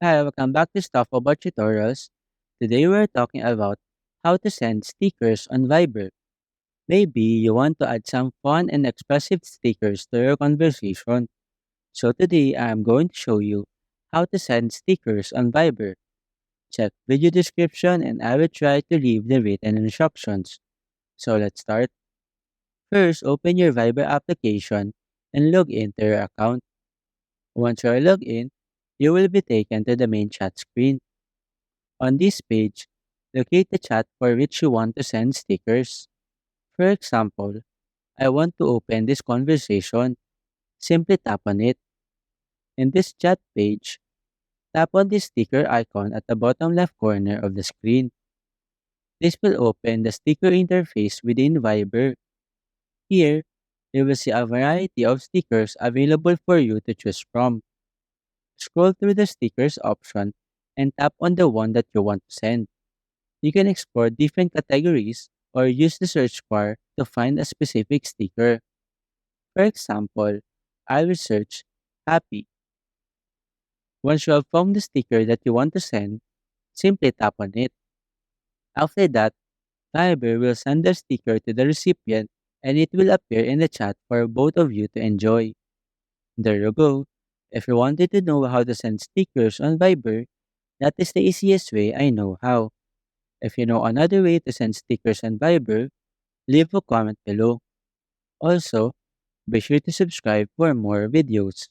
Hi, welcome back to Stuff About Tutorials. Today we're talking about how to send stickers on Viber. Maybe you want to add some fun and expressive stickers to your conversation. So today I'm going to show you how to send stickers on Viber. Check video description and I will try to leave the written instructions. So let's start. First, open your Viber application and log into your account. Once you are logged in, you will be taken to the main chat screen. On this page, locate the chat for which you want to send stickers. For example, I want to open this conversation. Simply tap on it. In this chat page, tap on the sticker icon at the bottom left corner of the screen. This will open the sticker interface within Viber. Here, you will see a variety of stickers available for you to choose from. Scroll through the stickers option and tap on the one that you want to send. You can explore different categories or use the search bar to find a specific sticker. For example, I will search happy. Once you have found the sticker that you want to send, simply tap on it. After that, Fiverr will send the sticker to the recipient and it will appear in the chat for both of you to enjoy. There you go. If you wanted to know how to send stickers on Viber, that is the easiest way I know how. If you know another way to send stickers on Viber, leave a comment below. Also, be sure to subscribe for more videos.